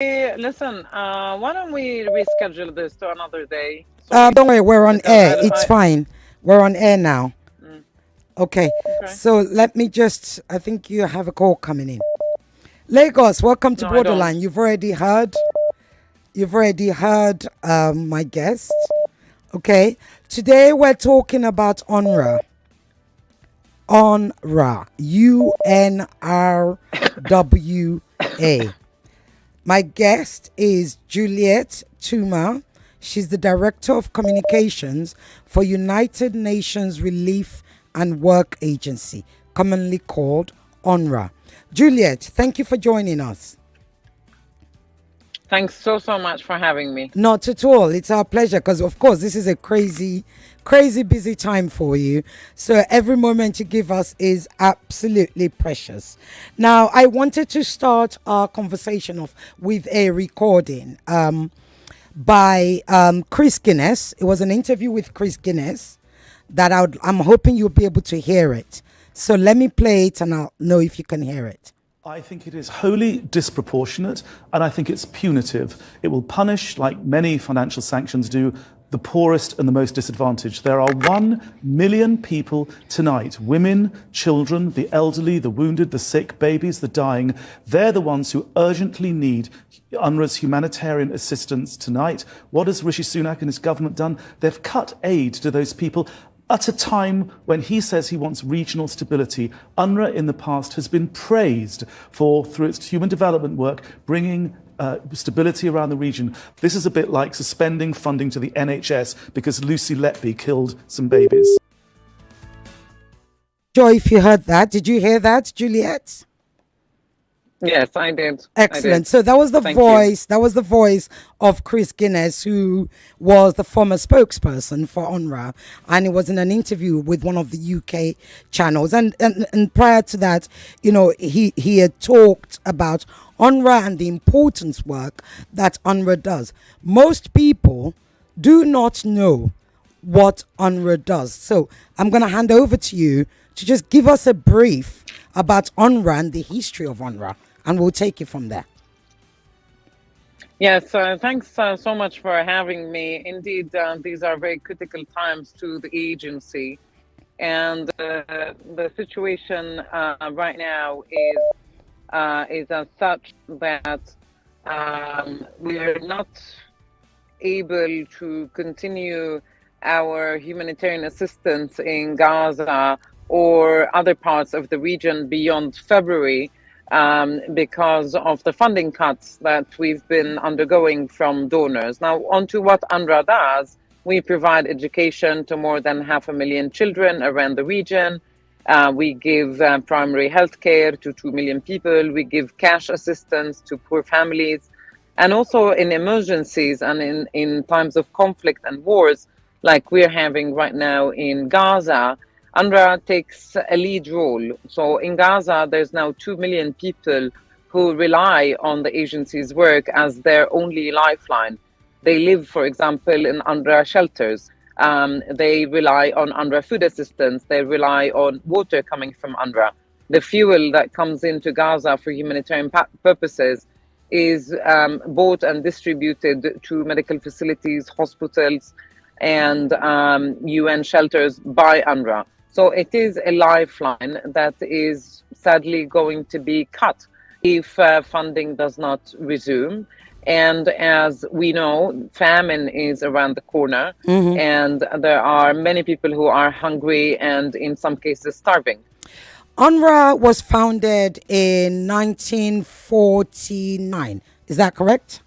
listen, why don't we reschedule this to another day? Sorry, Don't worry, we're on because air. It's fine. We're on air now. mm, Okay. okay. So let me just, I think you have a call coming in. Lagos, welcome to No, I don't. Borderline. You've already heard my guest. Okay. Today we're talking about UNRWA. UNRWA. UNRWA. My guest is Juliette Touma. She's the Director of Communications for United Nations Relief and Work Agency, commonly called UNRWA. Juliette, thank you for joining us. Thanks so much for having me. Not at all. It's our pleasure because, of course, this is a crazy, crazy busy time for you. So every moment you give us is absolutely precious. Now, I wanted to start our conversation off with a recording by Chris Guinness. It was an interview with Chris Guinness that I'm hoping you'll be able to hear it. So let me play it and I'll know if you can hear it. I think it is wholly disproportionate and I think it's punitive. It will punish, like many financial sanctions do, the poorest and the most disadvantaged. There are 1 million people tonight, women, children, the elderly, the wounded, the sick, babies, the dying. They're the ones who urgently need UNRWA's humanitarian assistance tonight. What has Rishi Sunak and his government done? They've cut aid to those people at a time when he says he wants regional stability. UNRWA in the past has been praised for, through its human development work, bringing stability around the region. This is a bit like suspending funding to the NHS because Lucy Letby killed some babies. Sure, if you heard that. Did you hear that, Juliette? Yes, I did. Excellent. So that was the voice. That was the voice of Chris Guinness, who was the former spokesperson for UNRWA, and it was in an interview with one of the UK channels. And prior to that, you know, he had talked about UNRWA and the important work that UNRWA does. Most people do not know what UNRWA does. So I'm going to hand over to you to just give us a brief about UNRWA and the history of UNRWA, and we'll take it from there. Yes, thanks so much for having me. Indeed, these are very critical times to the agency, and the situation right now is as such that we are not able to continue our humanitarian assistance in Gaza or other parts of the region beyond February because of the funding cuts that we've been undergoing from donors. Now, onto what UNRWA does, we provide education to more than 500,000 children around the region. We give primary health care to 2 million people. We give cash assistance to poor families. And also in emergencies and in times of conflict and wars, like we're having right now in Gaza, UNRWA takes a lead role. So in Gaza, there's now 2 million people who rely on the agency's work as their only lifeline. They live, for example, in UNRWA shelters. They rely on UNRWA food assistance. They rely on water coming from UNRWA. The fuel that comes into Gaza for humanitarian purposes is bought and distributed to medical facilities, hospitals, and UN shelters by UNRWA. So it is a lifeline that is sadly going to be cut if funding does not resume. And as we know, famine is around the corner, and there are many people who are hungry and in some cases starving. UNRWA was founded in 1949. Is that correct?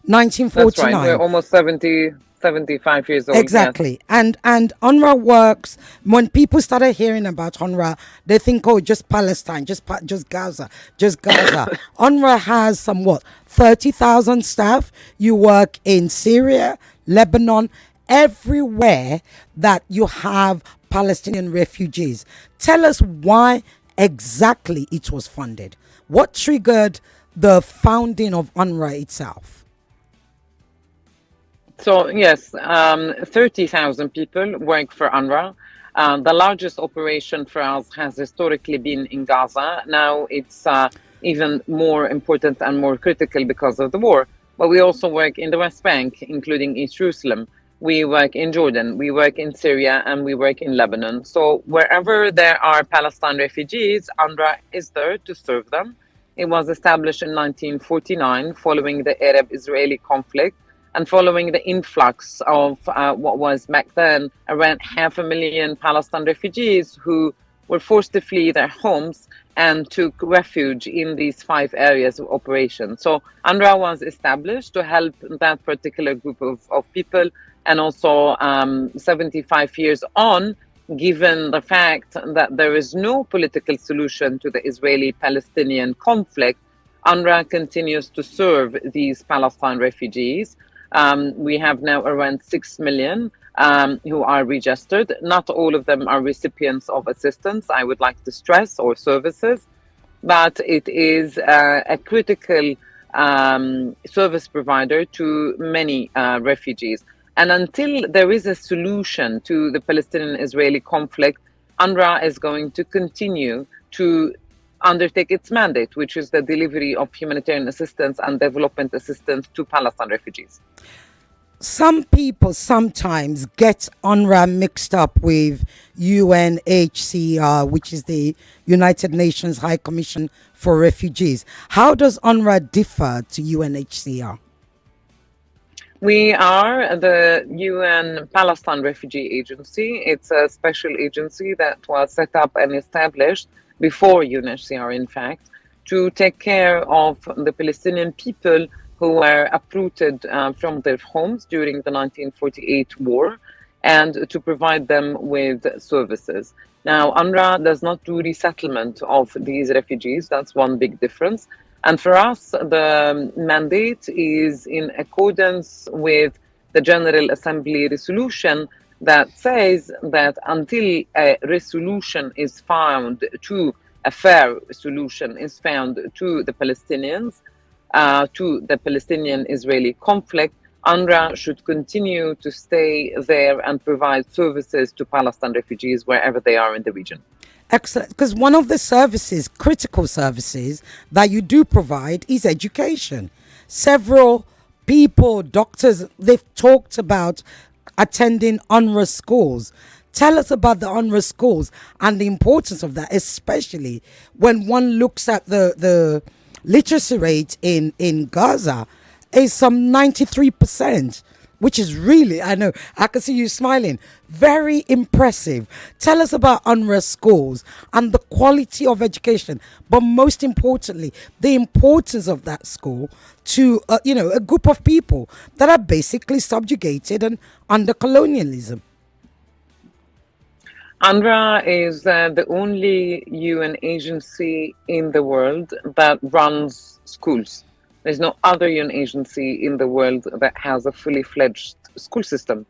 1949. That's right. We're almost 75 years old. Exactly. Yes. And UNRWA works, when people started hearing about UNRWA, they think, oh, just Palestine, just Gaza, just Gaza. UNRWA has some 30,000 staff. You work in Syria, Lebanon, everywhere that you have Palestinian refugees. Tell us why exactly it was funded. What triggered the founding of UNRWA itself? So yes, 30,000 people work for UNRWA. The largest operation for us has historically been in Gaza. Now it's even more important and more critical because of the war. But we also work in the West Bank, including East Jerusalem. We work in Jordan, we work in Syria, and we work in Lebanon. So wherever there are Palestine refugees, UNRWA is there to serve them. It was established in 1949 following the Arab-Israeli conflict and following the influx of what was back then around 500,000 Palestinian refugees who were forced to flee their homes and took refuge in these 5 areas of operation. So UNRWA was established to help that particular group of people, and also 75 years on, given the fact that there is no political solution to the Israeli-Palestinian conflict, UNRWA continues to serve these Palestine refugees. We have now around 6 million who are registered. Not all of them are recipients of assistance, I would like to stress, or services, but it is a critical service provider to many refugees. And until there is a solution to the Palestinian-Israeli conflict, UNRWA is going to continue to undertake its mandate, which is the delivery of humanitarian assistance and development assistance to Palestine refugees. Some people sometimes get UNRWA mixed up with UNHCR, which is the United Nations High Commission for Refugees. How does UNRWA differ to UNHCR? We are the UN Palestine Refugee Agency. It's a special agency that was set up and established before UNHCR, in fact, to take care of the Palestinian people who were uprooted from their homes during the 1948 war, and to provide them with services. Now, UNRWA does not do resettlement of these refugees. That's one big difference. And for us, the mandate is in accordance with the General Assembly resolution that says that until a resolution is found to, a fair solution is found to the Palestinians, to the Palestinian-Israeli conflict, UNRWA should continue to stay there and provide services to Palestine refugees wherever they are in the region. Excellent, because one of the services, critical services that you do provide is education. Several people, doctors, they've talked about attending UNRWA schools. Tell us about the UNRWA schools and the importance of that, especially when one looks at the literacy rate in Gaza is some 93%. Which is really, I know, I can see you smiling, very impressive. Tell us about UNRWA schools and the quality of education, but most importantly, the importance of that school to, a group of people that are basically subjugated and under colonialism. UNRWA is the only UN agency in the world that runs schools. There's no other UN agency in the world that has a fully fledged school system.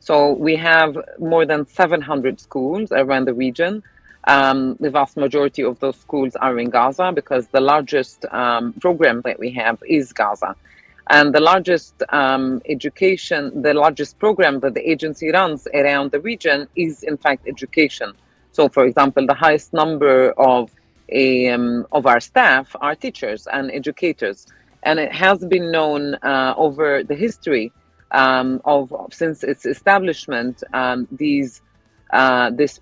So we have more than 700 schools around the region. The vast majority of those schools are in Gaza because the largest program that we have is Gaza. And the largest the largest program that the agency runs around the region is in fact education. So for example, the highest number of our staff are teachers and educators, and it has been known over the history since its establishment. This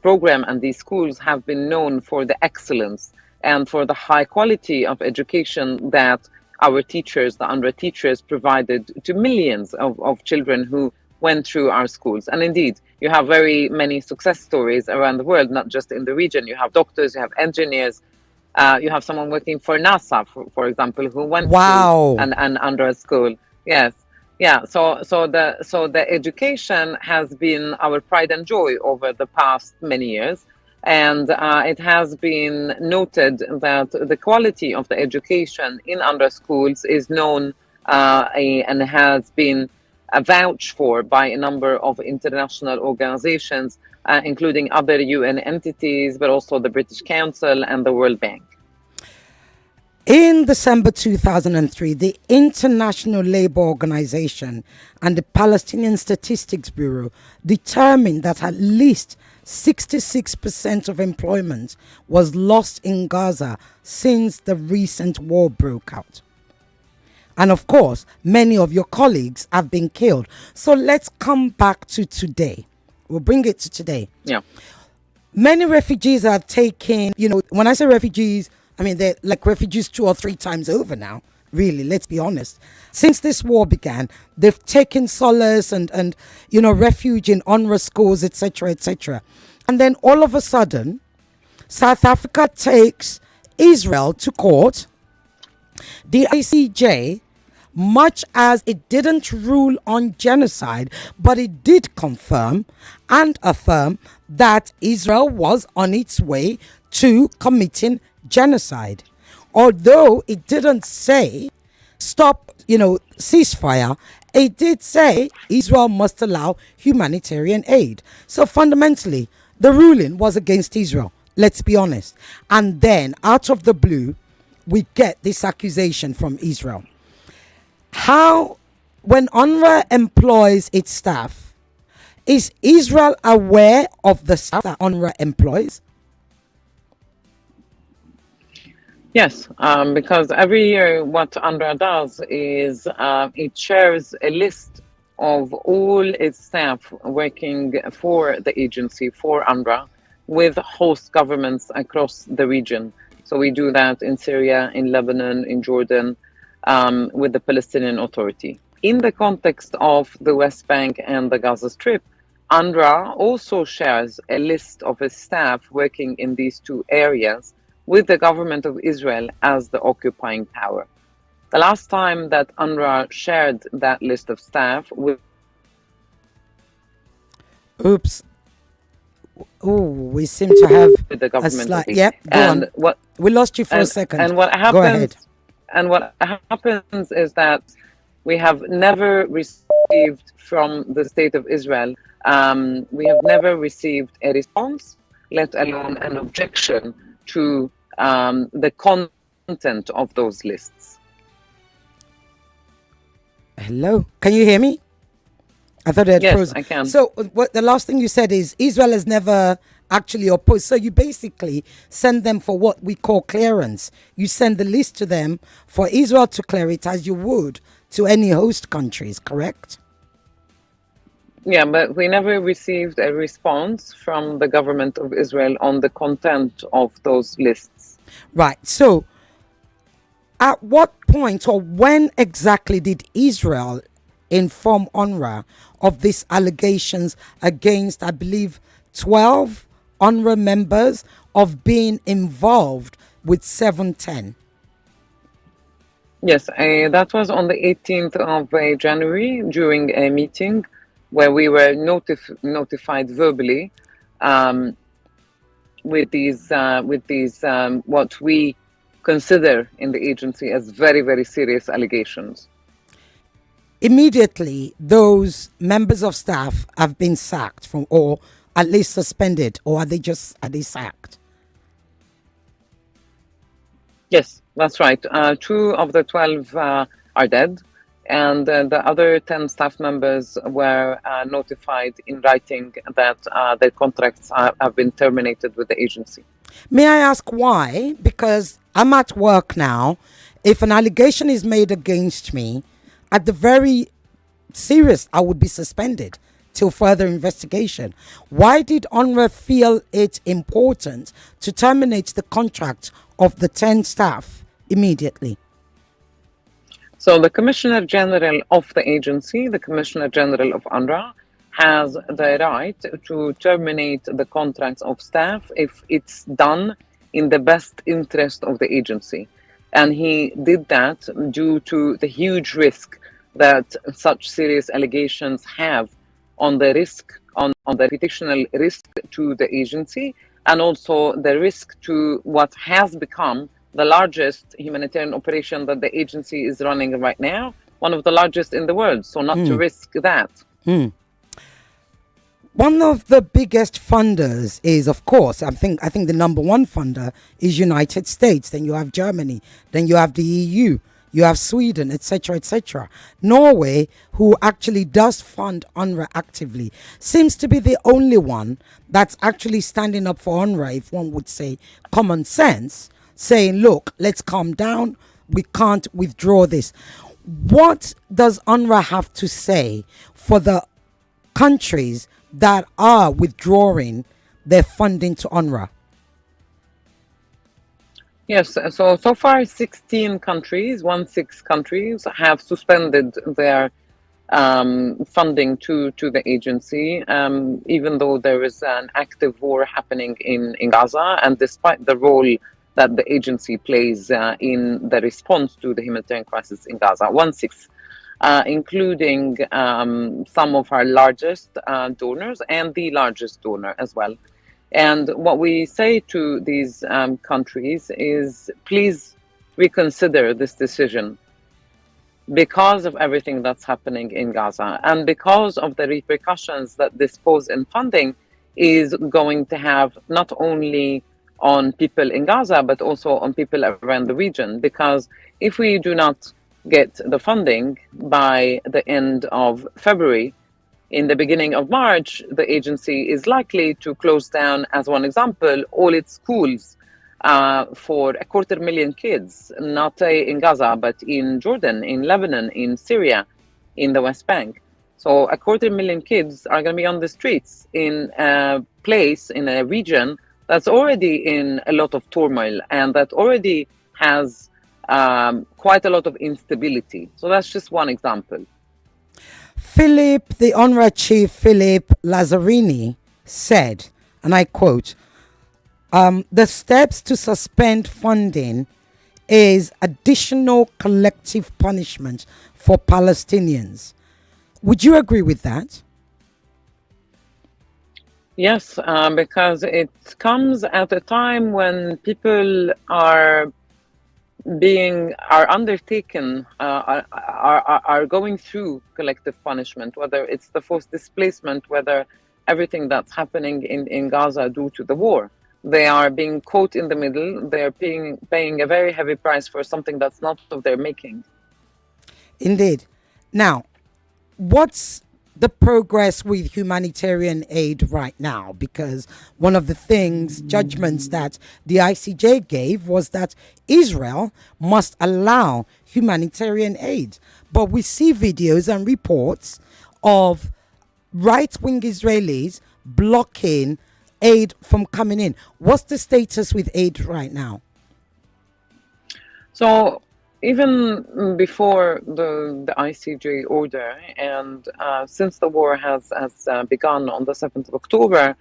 program and these schools have been known for the excellence and for the high quality of education that our teachers, the UNRWA teachers, provided to millions of children who went through our schools. And indeed, you have very many success stories around the world, not just in the region. You have doctors, you have engineers, you have someone working for NASA, for example, who went through an UNRWA school. Yes, yeah. So the education has been our pride and joy over the past many years, and it has been noted that the quality of the education in UNRWA schools is known and has been vouched for by a number of international organizations, including other UN entities, but also the British Council and the World Bank. In December 2003, the International Labour Organization and the Palestinian Statistics Bureau determined that at least 66% of employment was lost in Gaza since the recent war broke out. And of course, many of your colleagues have been killed. So let's come back to today. We'll bring it to today. Yeah. Many refugees have taken, when I say refugees, I mean, they're like refugees 2 or 3 times over now. Really, let's be honest. Since this war began, they've taken solace and refuge in UNRWA schools, etc., etc. And then all of a sudden, South Africa takes Israel to court. The ICJ, much as it didn't rule on genocide, but it did confirm and affirm that Israel was on its way to committing genocide. Although it didn't say stop, ceasefire, it did say Israel must allow humanitarian aid. So fundamentally, the ruling was against Israel. Let's be honest. And then out of the blue, we get this accusation from Israel. How, when UNRWA employs its staff, is Israel aware of the staff that UNRWA employs? Yes, because every year what UNRWA does is it shares a list of all its staff working for the agency, for UNRWA, with host governments across the region. So we do that in Syria, in Lebanon, in Jordan, with the Palestinian Authority. In the context of the West Bank and the Gaza Strip, UNRWA also shares a list of its staff working in these 2 areas with the government of Israel as the occupying power. The last time that UNRWA shared that list of staff with... Oops. Oh, we seem to have the government. Yep, go on. We lost you for a second. And what happens, go ahead. And what happens is that we have never received from the state of Israel, we have never received a response, let alone an objection to the content of those lists. Hello, can you hear me? I thought it had frozen. Yes, I can. So what the last thing you said is Israel has never actually opposed. So you basically send them for what we call clearance. You send the list to them for Israel to clear it as you would to any host countries, correct? Yeah, but we never received a response from the government of Israel on the content of those lists. Right. So at what point or when exactly did Israel inform UNRWA of these allegations against, I believe, 12 UNRWA members of being involved with 710? Yes, that was on the 18th of January during a meeting where we were notified verbally with these what we consider in the agency as very, very serious allegations. Immediately, those members of staff have been sacked from, or at least suspended, or are they sacked? Yes, that's right. 2 of the 12 are dead, and the other 10 staff members were notified in writing that their contracts have been terminated with the agency. May I ask why? Because I'm at work now. If an allegation is made against me, at the very serious, I would be suspended till further investigation. Why did UNRWA feel it important to terminate the contract of the 10 staff immediately? So the Commissioner General of the agency, the Commissioner General of UNRWA, has the right to terminate the contracts of staff if it's done in the best interest of the agency. And he did that due to the huge risk that such serious allegations have on the risk, on the reputational risk to the agency, and also the risk to what has become the largest humanitarian operation that the agency is running right now, one of the largest in the world. So not to risk that. One of the biggest funders is, of course, I think the number one funder is United States. Then you have Germany. Then you have the EU. You have Sweden, etc., etc. Norway, who actually does fund UNRWA actively, seems to be the only one that's actually standing up for UNRWA, if one would say common sense, saying, look, let's calm down. We can't withdraw this. What does UNRWA have to say for the countries that are withdrawing their funding to UNRWA? Yes, so far 16 countries, 16 countries have suspended their funding to the agency, even though there is an active war happening in Gaza, and despite the role that the agency plays in the response to the humanitarian crisis in Gaza. 16, including some of our largest donors and the largest donor as well. And what we say to these countries is, please reconsider this decision because of everything that's happening in Gaza and because of the repercussions that this pause in funding is going to have not only on people in Gaza, but also on people around the region. Because if we do not get the funding by the end of February, in the beginning of March, the agency is likely to close down, as one example, all its schools for 250,000 kids, not in Gaza, but in Jordan, in Lebanon, in Syria, in the West Bank. So 250,000 kids are going to be on the streets in a place, in a region that's already in a lot of turmoil and that already has quite a lot of instability. So that's just one example. The UNRWA chief, Philip Lazzarini, said, and I quote, the steps to suspend funding is additional collective punishment for Palestinians. Would you agree with that? Yes, because it comes at a time when people are going through collective punishment, whether it's the forced displacement, whether everything that's happening in Gaza due to the war. They are being caught in the middle. They're paying a very heavy price for something that's not of their making. Indeed. Now, what's the progress with humanitarian aid right now? Because one of the judgments that the ICJ gave was that Israel must allow humanitarian aid. But we see videos and reports of right-wing Israelis blocking aid from coming in. What's the status with aid right now? So even before the ICJ order, and since the war has begun on the 7th of October,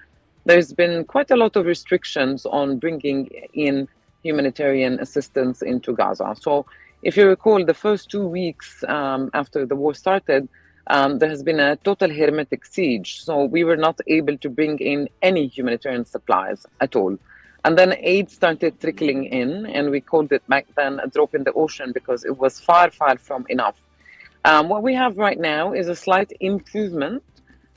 there's been quite a lot of restrictions on bringing in humanitarian assistance into Gaza. So if you recall, the first 2 weeks after the war started, there has been a total hermetic siege. So we were not able to bring in any humanitarian supplies at all. And then aid started trickling in, and we called it back then a drop in the ocean because it was far, far from enough. What we have right now is a slight improvement,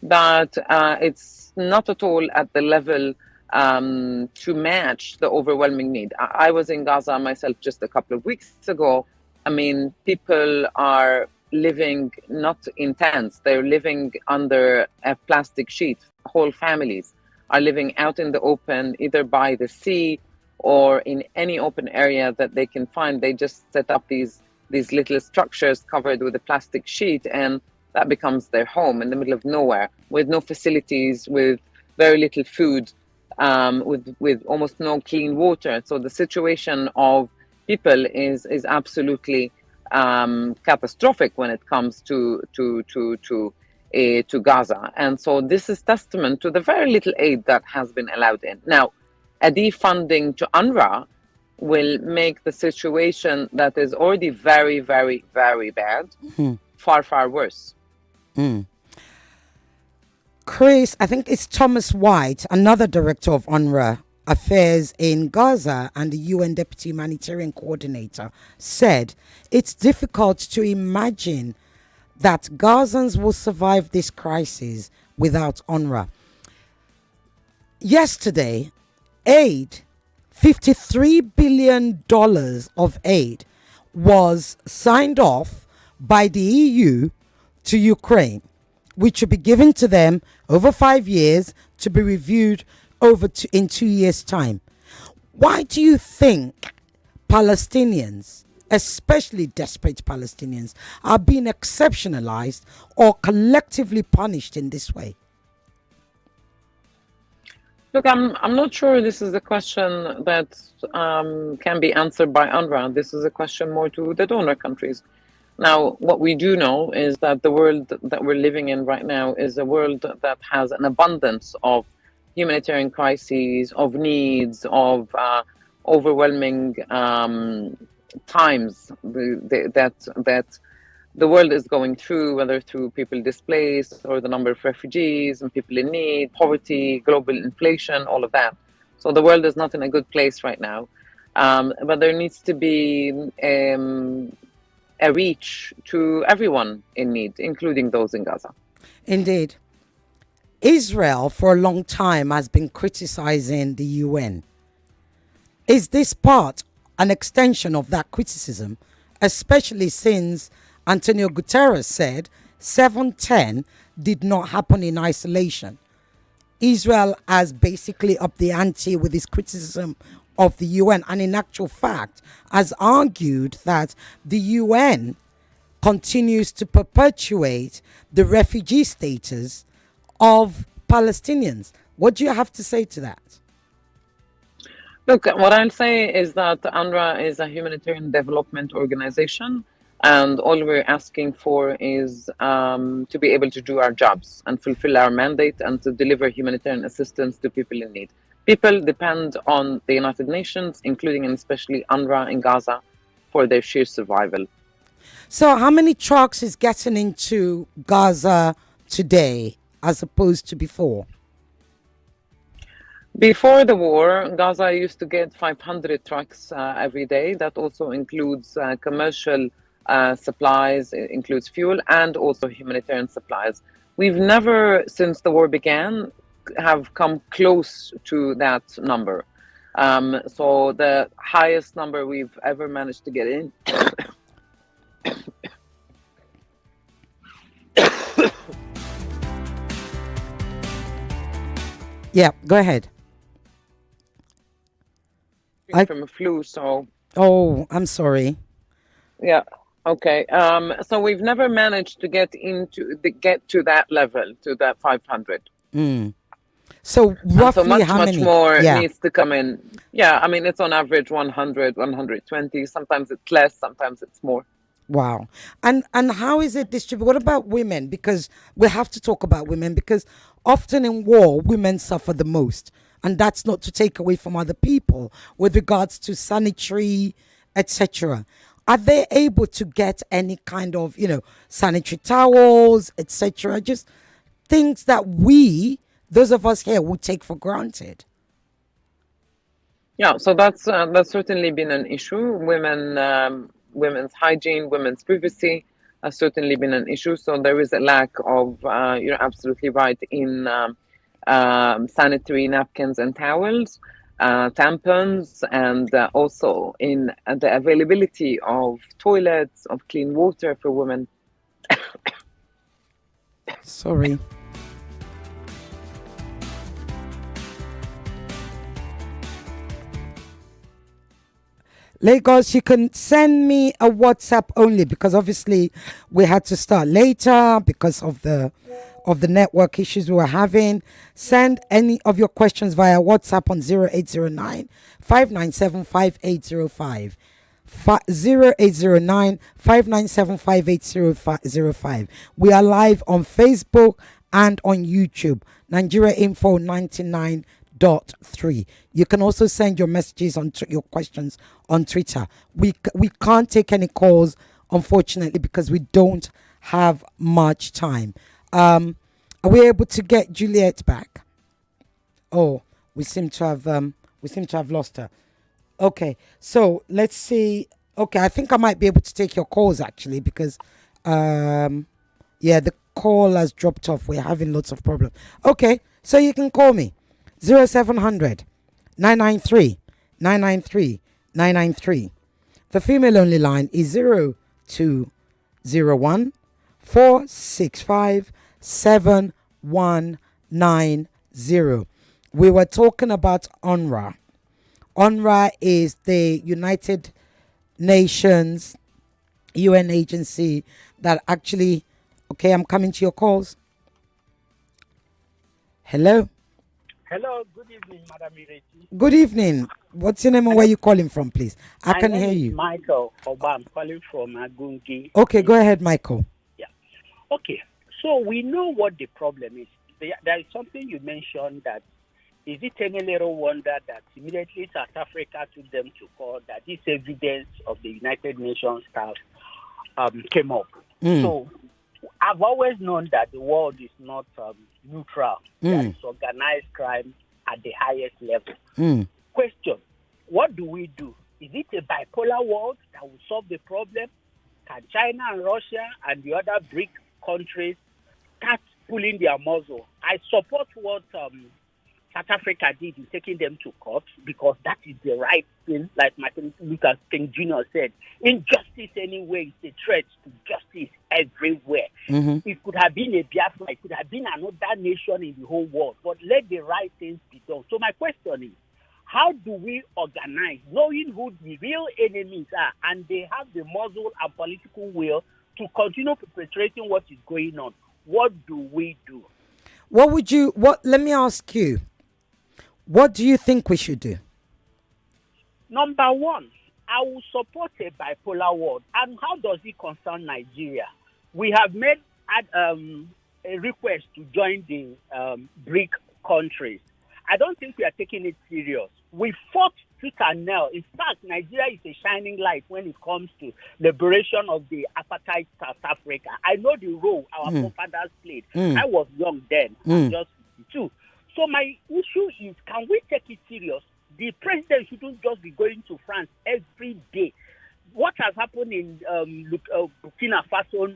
but it's not at all at the level to match the overwhelming need. I was in Gaza myself just a couple of weeks ago. I mean, people are living not in tents, they're living under a plastic sheet, whole families are living out in the open, either by the sea or in any open area that they can find. They just set up these little structures covered with a plastic sheet, and that becomes their home in the middle of nowhere, with no facilities, with very little food, with almost no clean water. So the situation of people is absolutely catastrophic when it comes to Gaza. And so this is testament to the very little aid that has been allowed in. Now, a defunding to UNRWA will make the situation that is already very, very, very bad far, far worse. Chris, I think it's Thomas White, another director of UNRWA Affairs in Gaza and the UN Deputy Humanitarian Coordinator, said it's difficult to imagine that Gazans will survive this crisis without UNRWA. Yesterday, aid, $53 billion of aid, was signed off by the EU to Ukraine, which will be given to them over 5 years to be reviewed in 2 years' time. Why do you think Palestinians, especially desperate Palestinians, are being exceptionalized or collectively punished in this way? Look, I'm not sure this is a question that can be answered by UNRWA. This is a question more to the donor countries. Now, what we do know is that the world that we're living in right now is a world that has an abundance of humanitarian crises, of needs, of overwhelming times that the world is going through, whether through people displaced or the number of refugees and people in need, poverty, global inflation, all of that. So the world is not in a good place right now. But there needs to be a reach to everyone in need, including those in Gaza. Indeed. Israel, for a long time, has been criticizing the UN. Is this part an extension of that criticism, especially since Antonio Guterres said 710 did not happen in isolation? Israel has basically upped the ante with his criticism of the UN, and in actual fact has argued that the UN continues to perpetuate the refugee status of Palestinians. What do you have to say to that? Look, what I'll say is that UNRWA is a humanitarian development organization, and all we're asking for is to be able to do our jobs and fulfill our mandate and to deliver humanitarian assistance to people in need. People depend on the United Nations, including and especially UNRWA in Gaza, for their sheer survival. So how many trucks is getting into Gaza today as opposed to before? Before the war, Gaza used to get 500 trucks every day. That also includes commercial supplies, it includes fuel, and also humanitarian supplies. We've never, since the war began, have come close to that number. So the highest number we've ever managed to get in Yeah, go ahead. from a flu, so Oh, I'm sorry. yeah. Okay. So we've never managed to get to that level, to that 500. So roughly So how much many? more Yeah. needs to come in. Yeah, I mean, it's on average 100, 120. Sometimes it's less, sometimes it's more. Wow. And how is it distributed? What about women? Because we have to talk about women, because often in war, women suffer the most. And that's not to take away from other people with regards to sanitary, etc. Are they able to get any kind of, sanitary towels, etc.? Just things that those of us here, would take for granted. Yeah, so that's certainly been an issue. Women's hygiene, women's privacy has certainly been an issue. So there is a lack of, you're absolutely right, in sanitary napkins and towels, tampons, and also in the availability of toilets, of clean water for women. Sorry. Lagos, you can send me a WhatsApp only, because obviously we had to start later because of the network issues we were having. Send any of your questions via WhatsApp on 0809 597 5805. 0809 597 5805. We are live on Facebook and on YouTube. Nigeria Info 99.3. You can also send your messages on your questions on Twitter. We can't take any calls, unfortunately, because we don't have much time. Are we able to get Juliette back? Oh, we seem to have lost her. Okay, so let's see. Okay, I think I might be able to take your calls actually, because the call has dropped off. We're having lots of problems. Okay, so you can call me 0700 993 993 993. The female only line is 0201 465 7190. We were talking about UNRWA. UNRWA is the United Nations UN agency that actually... Okay, I'm coming to your calls. Hello. Hello, good evening, Madam Ireti. Good evening. What's your name and where you calling from, please? I can hear you. Michael Oba. I'm calling from Agungi. Okay, go ahead, Michael. Yeah. Okay, so we know what the problem is. There is something you mentioned that is it any little wonder that immediately South Africa took them to court that this evidence of the United Nations staff came up. So I've always known that the world is not neutral. There is organized crime at the highest level. Question, what do we do? Is it a bipolar world that will solve the problem? Can China and Russia and the other BRIC countries start pulling their muzzle? I support what South Africa did in taking them to court because that is the right thing. Like Martin Luther King Jr. said, injustice anyway is a threat to justice everywhere. It could have been a Biafra, it could have been another nation in the whole world, but let the right things be done. So my question is, how do we organize, knowing who the real enemies are, and they have the muscle and political will to continue perpetrating what is going on? What do we do? Let me ask you, what do you think we should do? Number one, I will support a bipolar world. And how does it concern Nigeria? We have made a request to join the BRIC countries. I don't think we are taking it serious. We fought tooth and nail. In fact, Nigeria is a shining light when it comes to liberation of the apartheid South Africa. I know the role our forefathers played. I was young then, I'm just 52. So my issue is, can we take it serious? The president shouldn't just be going to France every day. What has happened in Burkina Faso,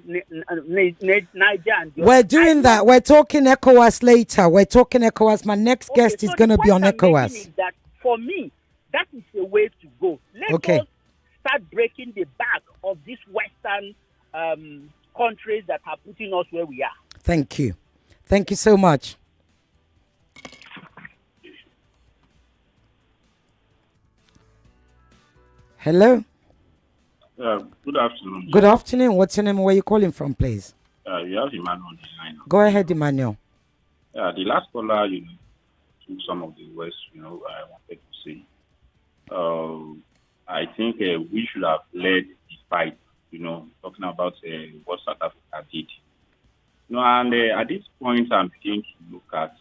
Niger, and we're doing that. We're talking ECOWAS later. We're talking ECOWAS. My next guest is going to be on ECOWAS. That for me, that is the way to go. Let us start breaking the back of these Western countries that are putting us where we are. Thank you. Thank you so much. Hello. Good afternoon. Good afternoon. What's your name and where you calling from, please? You have Emmanuel on the line. Go ahead, Emmanuel. The last caller, took some of the words, I wanted to say. I think we should have led the fight, talking about what South Africa did. And at this point, I'm beginning to look at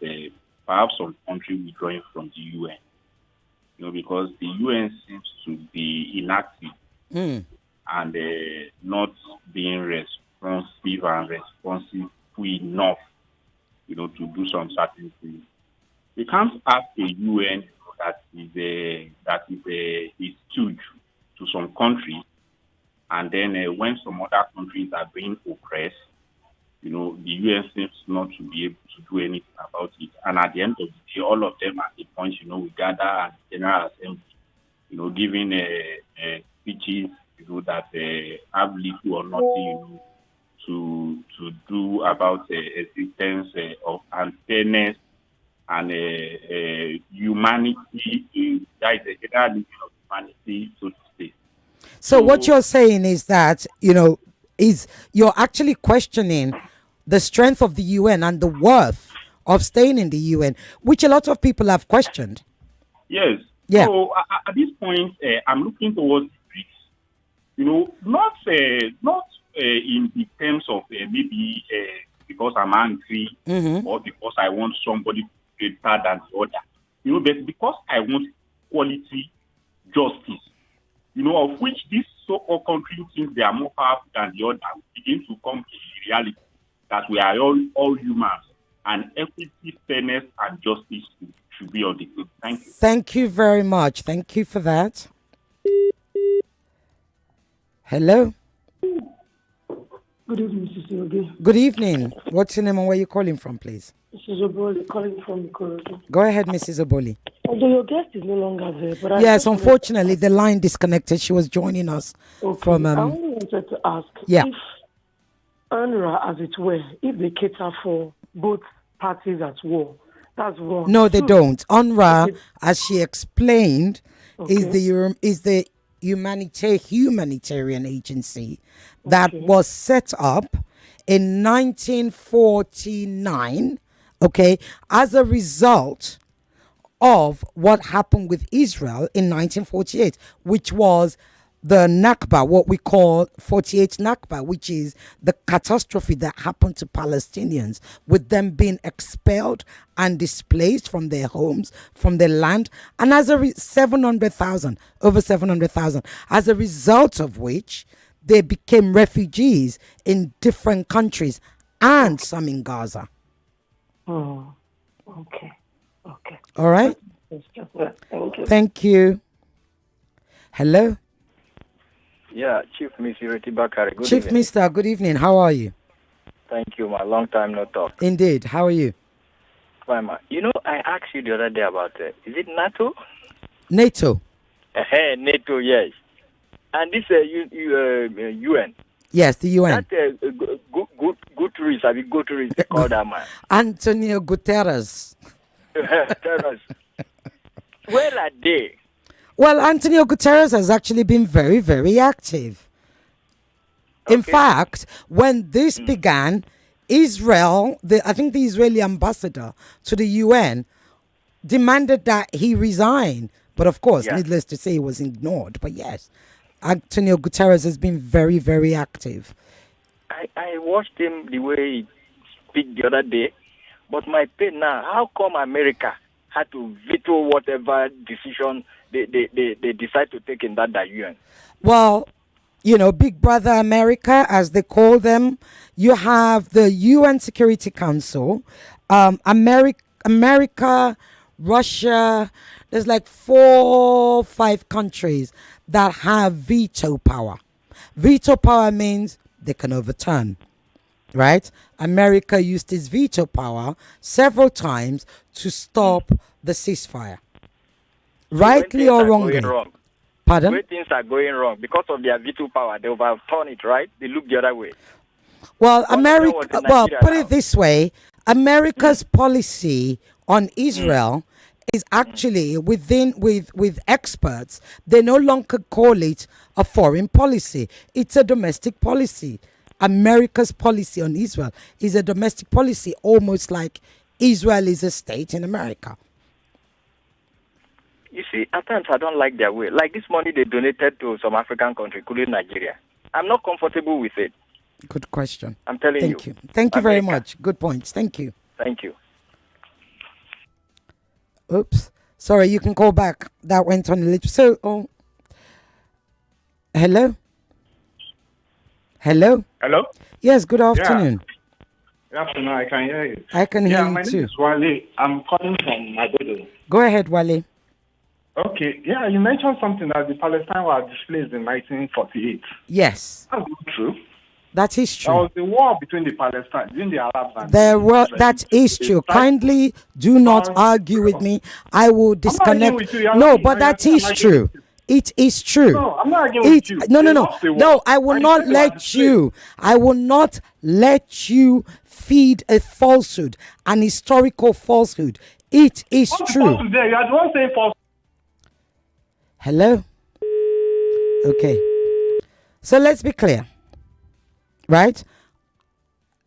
perhaps some country withdrawing from the UN. Because the UN seems to be inactive and not being responsive and responsive enough, to do some certain things. We can't ask a UN that is huge to some countries, and then when some other countries are being oppressed, the UN seems not to be able to do anything about it. And at the end of the day, all of them at the point, we gather at the General Assembly, giving speeches, that have little or nothing, to do about existence of unfairness and humanity. That is the general living of humanity, so to say. So what you're saying is that, you're actually questioning the strength of the UN and the worth of staying in the UN, which a lot of people have questioned. Yes. Yeah. So at this point, I'm looking towards the BRICS. Not in the terms of maybe because I'm angry or because I want somebody greater than the other. But because I want quality justice. Of which this so-called country thinks they are more powerful than the other, begin to come to the reality that we are all humans, and equity, fairness, and justice should be on the field. Thank you. Thank you very much. Thank you for that. Hello. Good evening, Mrs. Yogi. Good evening. What's your name and where you calling from, please? Mrs. Oboli calling from Ikorodu. Go ahead, Mrs. Oboli. Although your guest is no longer there, but yes, unfortunately, the line disconnected. She was joining us from. I only wanted to ask if UNRWA, as it were, if they cater for both parties at war. That's one. No, they don't. UNRWA, as she explained, is the humanitarian agency that was set up in 1949. Okay, as a result of what happened with Israel in 1948, which was the Nakba, what we call 48 Nakba, which is the catastrophe that happened to Palestinians, with them being expelled and displaced from their homes, from their land, and as a 700,000, over 700,000, as a result of which they became refugees in different countries and some in Gaza. Oh, okay. All right. Thank you. Thank you. Hello. Yeah, Chief Miss Ireti Bakare. Chief evening. Mister, good evening. How are you? Thank you, my long time no talk. Indeed. How are you? Fine, man. You know, I asked you the other day about is it NATO? NATO. NATO, yes. And this UN. Yes, the UN. That Guterres, I mean Guterres, they call that man. Antonio Guterres. Guterres. Where are they? Well, Antonio Guterres has actually been very, very active. Okay. In fact, when this began, Israel, I think the Israeli ambassador to the UN, demanded that he resign. But of course, needless to say, he was ignored. But yes, Antonio Guterres has been very, very active. I watched him the way he speak the other day. But my pain now, how come America had to veto whatever decision they decide to take in that UN? Well, you know, Big Brother America, as they call them, you have the UN Security Council, America, Russia. There's like 4, 5 countries that have veto power. Veto power means they can overturn, right? America used its veto power several times to stop the ceasefire. Rightly or wrongly. Pardon? When things are going wrong, because of their veto power, they overturn it, right? They look the other way. Well, put it this way. America's policy on Israel is actually with experts. They no longer call it a foreign policy. It's a domestic policy. America's policy on Israel is a domestic policy, almost like Israel is a state in America. You see, at times I don't like their way. Like this money they donated to some African country, including Nigeria. I'm not comfortable with it. Good question. I'm telling you. Thank you. Thank you very much. Good points. Thank you. Thank you. Oops. Sorry, you can call back. That went on a little. So, hello? Hello? Hello? Yes, good afternoon. Good afternoon, I can hear you. I can hear you my too. name is Wale. I'm calling from Magodo. Go ahead, Wale. Okay, you mentioned something that the Palestine were displaced in 1948. Yes. That's not true. That is true. There was a war between the Arabs and that is true. Kindly do not argue with me. I will disconnect. No, but that is true. It is true. No, I'm not arguing with you. No, I will not let you. I will not let you feed a falsehood, an historical falsehood. It is true. You are the one saying false. Hello? Okay. So let's be clear. Right?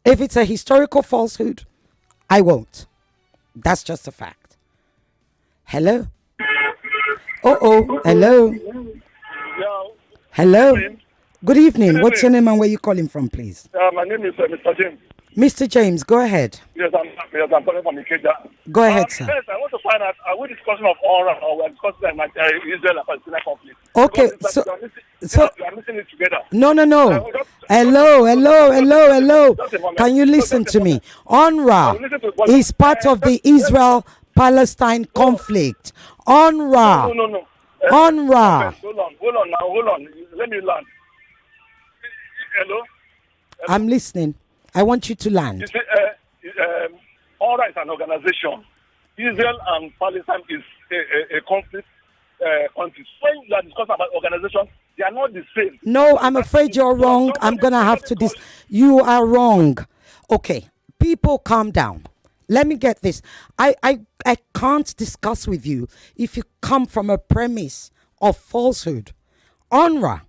If it's a historical falsehood, I won't. That's just a fact. Hello? Hello? Hello? Good evening. What's your name and where you calling from, please? My name is Mr. James. Mr. James, go ahead. Yes, I'm calling from Ikeja. Go ahead, sir. First, I want to find out, are we discussing of UNRWA or we're discussing Israel and Palestine conflict? Okay, so you are missing it together. No. Hello. Can you listen to me? UNRWA is part of the Israel-Palestine conflict. UNRWA. No. UNRWA. Hold on. Let me land. Hello? I'm listening. I want you to land. You see, UNRWA is an organization. Israel and Palestine is a conflict country. When you are discussing about organization, they are not the same. No, I'm afraid you're wrong. I'm going to have to You are wrong. Okay, people calm down. Let me get this. I can't discuss with you if you come from a premise of falsehood. UNRWA,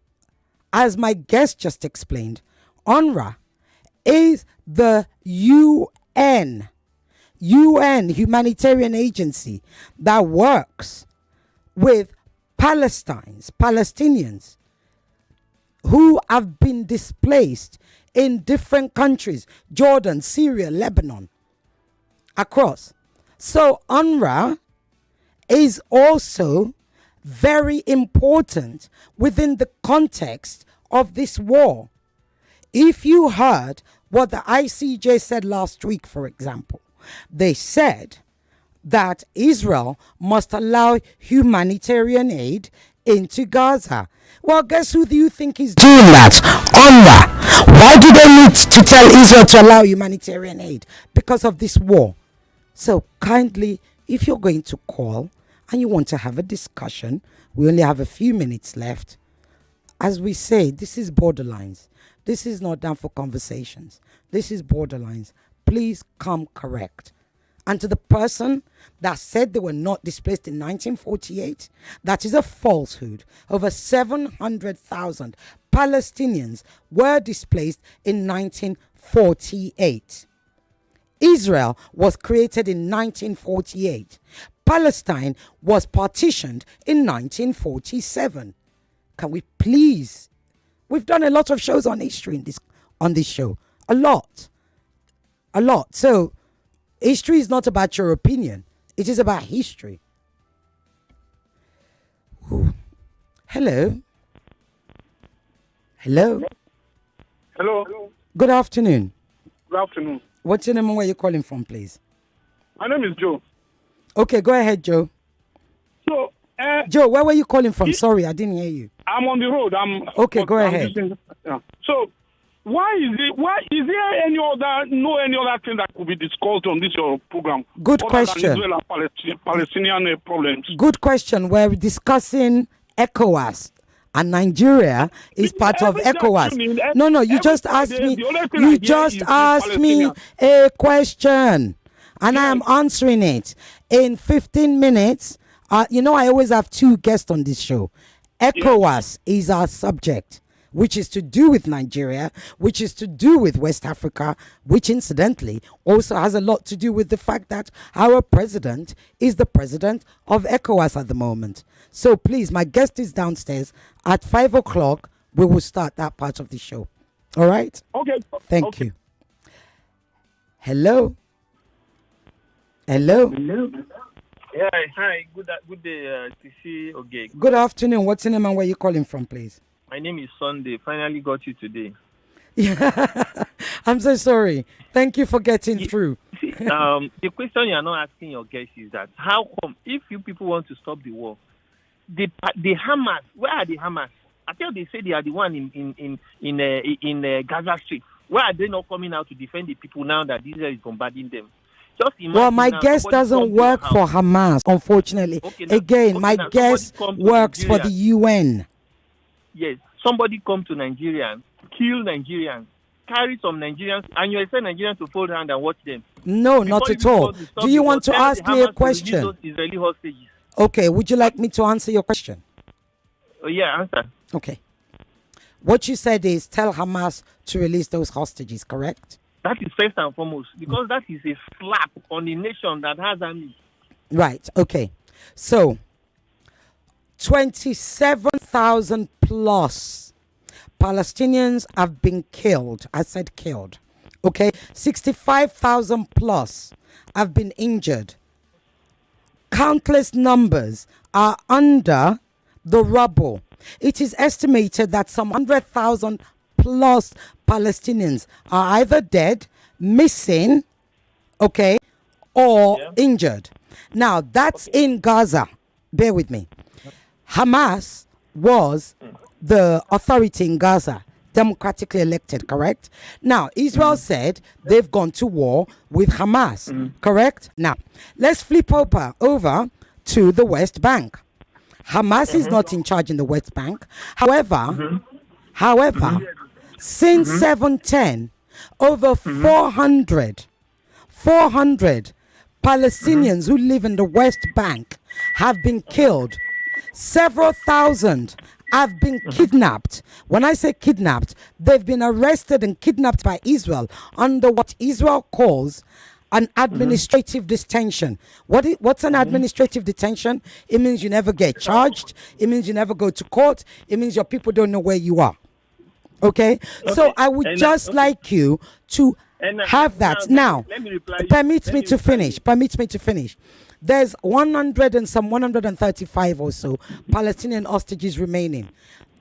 as my guest just explained, UNRWA is the UN humanitarian agency that works with Palestinians who have been displaced in different countries, Jordan, Syria, Lebanon, across. So UNRWA is also very important within the context of this war. If you heard what the ICJ said last week, for example, they said that Israel must allow humanitarian aid into Gaza. Well, guess who do you think is doing that? UNRWA. Why do they need to tell Israel to allow humanitarian aid? Because of this war. So kindly, if you're going to call and you want to have a discussion, we only have a few minutes left. As we say, this is borderlines. This is not done for conversations. This is borderlines. Please come correct. And to the person that said they were not displaced in 1948, that is a falsehood. Over 700,000 Palestinians were displaced in 1948. Israel was created in 1948. Palestine was partitioned in 1947. Can we please? We've done a lot of shows on history on this show. A lot. So history is not about your opinion. It is about history. Ooh. Hello. Hello. Good afternoon. Good afternoon. What's your name and where you calling from, please? My name is Joe. Okay, go ahead, Joe. So, Joe, where were you calling from? Sorry, I didn't hear you. I'm on the road. Okay, go ahead. So, why is there any other thing that could be discussed on this your program? Good question. Israel and Palestinian problems. Good question. We're discussing ECOWAS. And Nigeria is part of ECOWAS. No, you just asked me. You just asked me a question, and I am answering it in 15 minutes. I always have two guests on this show. ECOWAS is our subject, which is to do with Nigeria, which is to do with West Africa, which incidentally also has a lot to do with the fact that our president is the president of ECOWAS at the moment. So please, my guest is downstairs. At 5 o'clock, we will start that part of the show. All right? Okay. Thank you. Hello? Hello? Yeah, hi. Good day, TC Oge. Good afternoon. What's your name and where you calling from, please? My name is Sunday. Finally got you today. Yeah, I'm so sorry. Thank you for getting through. The question you are not asking your guest is that how come if you people want to stop the war, the Hamas, where are the Hamas? I tell they say they are the one in Gaza Street. Why are they not coming out to defend the people now that Israel is bombarding them? Well, my guest doesn't work for Hamas, unfortunately. My guest works for the UN. Yes, somebody come to Nigeria, kill Nigerians, carry some Nigerians, and you expect Nigerians to fold hand and watch them. No, not at all. Do you want to ask me a question? Israeli hostages. Okay, would you like me to answer your question? Oh, yeah, answer. Okay. What you said is tell Hamas to release those hostages, correct? That is first and foremost, because that is a slap on the nation that has army. Right, okay. So, 27,000 plus Palestinians have been killed. I said killed. Okay? 65,000 plus have been injured. Countless numbers are under the rubble. It is estimated that some 100,000 plus Palestinians are either dead, missing, okay, or injured. Now, that's in Gaza. Bear with me. Hamas was the authority in Gaza, democratically elected, correct? Now, Israel said they've gone to war with Hamas, correct? Now, let's flip over to the West Bank. Hamas is not in charge in the West Bank. However, since 7/10, over 400 Palestinians who live in the West Bank have been killed. Several thousand have been kidnapped. When I say kidnapped, they've been arrested and kidnapped by Israel under what Israel calls an administrative detention. What's an administrative detention? It means you never get charged. It means you never go to court. It means your people don't know where you are. Okay? So I would like you to have that. Now, permit me to finish. There's 135 or so Palestinian hostages remaining.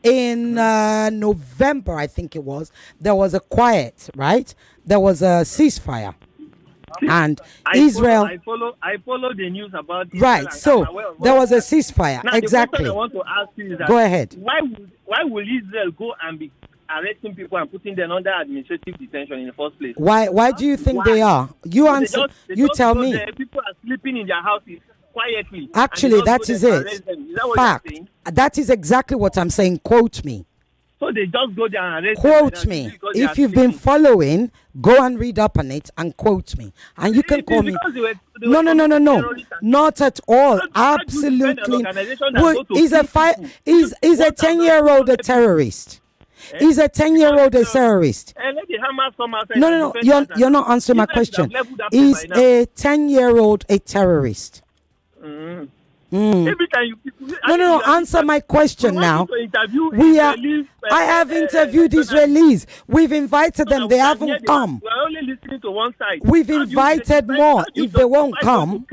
In November, I think it was, there was a quiet, right? There was a ceasefire. And Israel. I follow the news about Israel. Right, so there was a ceasefire. Now, exactly. The question I want to ask you is that go ahead. Why will Israel go and be arresting people and putting them under administrative detention in the first place? Why do you think they are? You answer. You tell me. People are sleeping in their houses quietly. Actually, that is it. Fact. That is exactly what I'm saying. Quote me. So they just go there and arrest quote me. If you've been following, go and read up on it and quote me. And you can call me. No. Not at all. Absolutely. Is a 10-year-old a terrorist? Is a 10-year-old a terrorist? No. You're not answering my question. Is a 10-year-old a terrorist? No. Answer my question now. I have interviewed Israelis. We've invited them. They haven't come. We're only listening to one side. We've invited more. If they won't come,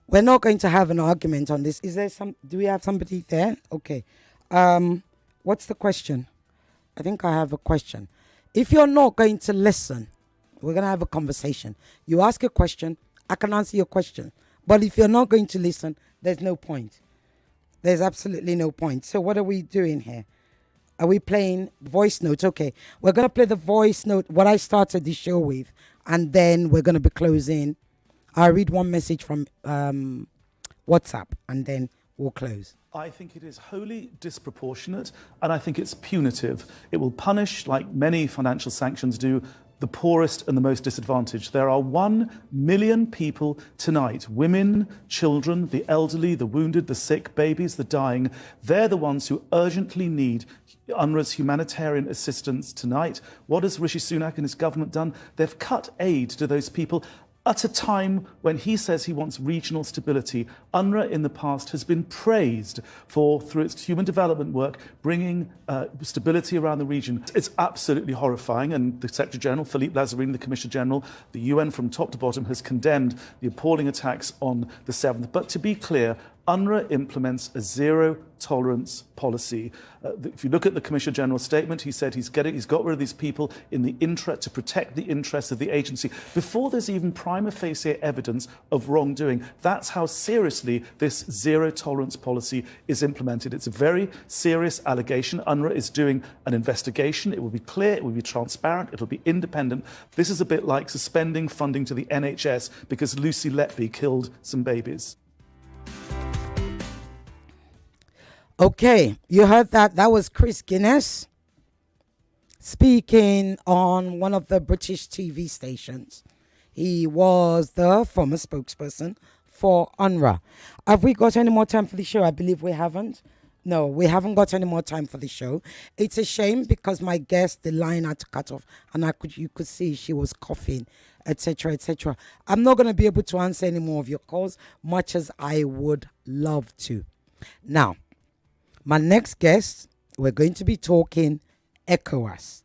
we're not going to have an argument on this. Is there do we have somebody there? Okay. What's the question? I think I have a question. If you're not going to listen, we're going to have a conversation. You ask a question, I can answer your question. But if you're not going to listen, there's no point. There's absolutely no point. So what are we doing here? Are we playing voice notes? Okay, we're going to play the voice note, what I started the show with, and then we're going to be closing. I'll read one message from WhatsApp, and then we'll close. I think it is wholly disproportionate, and I think it's punitive. It will punish, like many financial sanctions do, the poorest and the most disadvantaged. There are 1 million people tonight, women, children, the elderly, the wounded, the sick, babies, the dying. They're the ones who urgently need UNRWA's humanitarian assistance tonight. What has Rishi Sunak and his government done? They've cut aid to those people at a time when he says he wants regional stability. UNRWA in the past has been praised for, through its human development work, bringing stability around the region. It's absolutely horrifying, and the Secretary General, Philippe Lazzarini, the Commissioner General, the UN from top to bottom has condemned the appalling attacks on the 7th. But to be clear, UNRWA implements a zero-tolerance policy. If you look at the Commissioner General's statement, he said he's got rid of these people in the to protect the interests of the agency before there's even prima facie evidence of wrongdoing. That's how seriously this zero-tolerance policy is implemented. It's a very serious allegation. UNRWA is doing an investigation. It will be clear, it will be transparent, it will be independent. This is a bit like suspending funding to the NHS because Lucy Letby killed some babies. Okay, you heard that. That was Chris Guinness speaking on one of the British TV stations. He was the former spokesperson for UNRWA. Have we got any more time for the show? I believe we haven't. No, we haven't got any more time for the show. It's a shame because my guest, the line had to cut off, and you could see she was coughing, etc., etc. I'm not going to be able to answer any more of your calls, much as I would love to. Now, my next guest, we're going to be talking ECOWAS.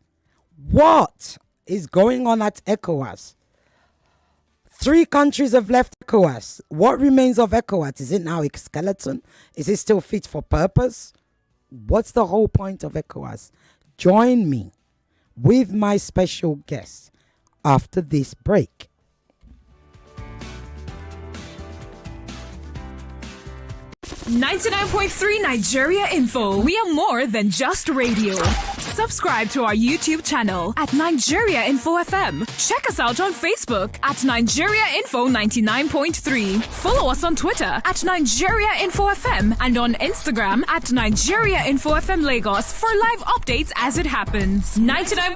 What is going on at ECOWAS? 3 countries have left ECOWAS. What remains of ECOWAS? Is it now a skeleton? Is it still fit for purpose? What's the whole point of ECOWAS? Join me with my special guest after this break. 99.3 Nigeria Info. We are more than just radio. Subscribe to our YouTube channel at Nigeria Info FM. Check us out on Facebook at Nigeria Info 99.3. Follow us on Twitter at Nigeria Info FM and on Instagram at Nigeria Info FM Lagos for live updates as it happens. 99.